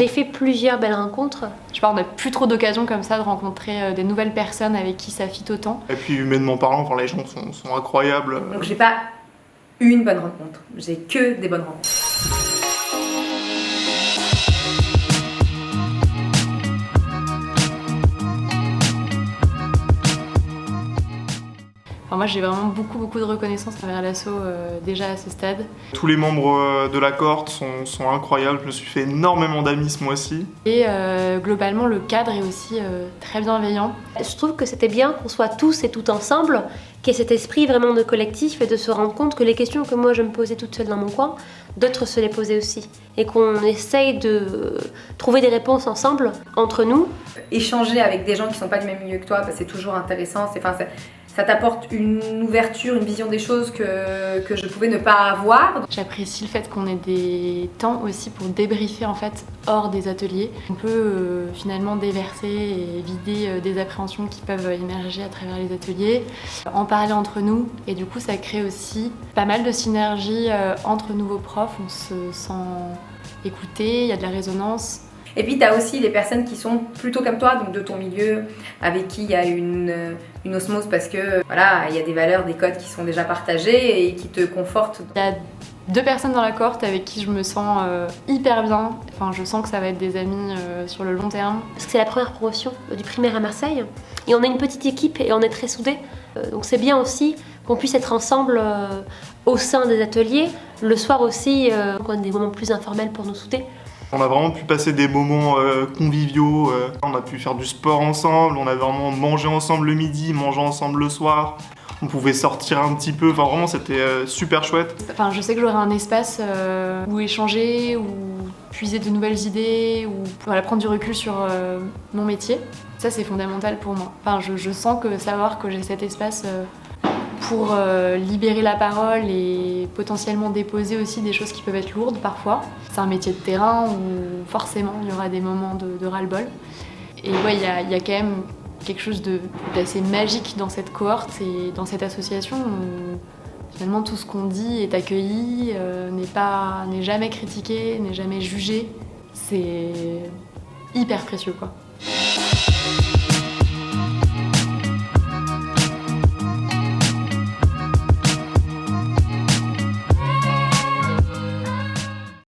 J'ai fait plusieurs belles rencontres. Je sais pas, on n'a plus trop d'occasions comme ça de rencontrer des nouvelles personnes avec qui ça fit autant. Et puis humainement parlant, enfin, les gens sont incroyables. Donc j'ai pas eu une bonne rencontre, j'ai que des bonnes rencontres. Enfin, moi j'ai vraiment beaucoup de reconnaissance envers l'asso déjà à ce stade. Tous les membres de la cohorte sont incroyables, je me suis fait énormément d'amis ce mois-ci. Et globalement le cadre est aussi très bienveillant. Je trouve que c'était bien qu'on soit tous et toutes ensemble, qu'il y ait cet esprit vraiment de collectif et de se rendre compte que les questions que moi je me posais toute seule dans mon coin, d'autres se les posaient aussi. Et qu'on essaye de trouver des réponses ensemble, entre nous. Échanger avec des gens qui sont pas du même milieu que toi, c'est toujours intéressant. Ça t'apporte une ouverture, une vision des choses que je pouvais ne pas avoir. J'apprécie le fait qu'on ait des temps aussi pour débriefer en fait hors des ateliers. On peut finalement déverser et vider des appréhensions qui peuvent émerger à travers les ateliers, en parler entre nous et du coup ça crée aussi pas mal de synergie entre nouveaux profs. On se sent écouté, il y a de la résonance. Et puis tu as aussi les personnes qui sont plutôt comme toi, donc de ton milieu, avec qui il y a une osmose parce que voilà, il y a des valeurs, des codes qui sont déjà partagés et qui te confortent. Il y a 2 personnes dans la cohorte avec qui je me sens hyper bien. Enfin, je sens que ça va être des amis sur le long terme. Parce que c'est la première promotion du primaire à Marseille. Et on a une petite équipe et on est très soudés. Donc c'est bien aussi qu'on puisse être ensemble au sein des ateliers. Le soir aussi, on a des moments plus informels pour nous souder. On a vraiment pu passer des moments conviviaux, on a pu faire du sport ensemble, on a vraiment mangé ensemble le midi, mangé ensemble le soir. On pouvait sortir un petit peu, enfin vraiment c'était super chouette. Enfin, je sais que j'aurai un espace où échanger, où puiser de nouvelles idées, où voilà, prendre du recul sur mon métier. Ça c'est fondamental pour moi. Enfin, je sens que savoir que j'ai cet espace pour libérer la parole et potentiellement déposer aussi des choses qui peuvent être lourdes parfois. C'est un métier de terrain où forcément il y aura des moments de ras-le-bol. Et ouais, il y a quand même quelque chose d'assez magique dans cette cohorte et dans cette association où finalement tout ce qu'on dit est accueilli, n'est jamais critiqué, n'est jamais jugé. C'est hyper précieux quoi.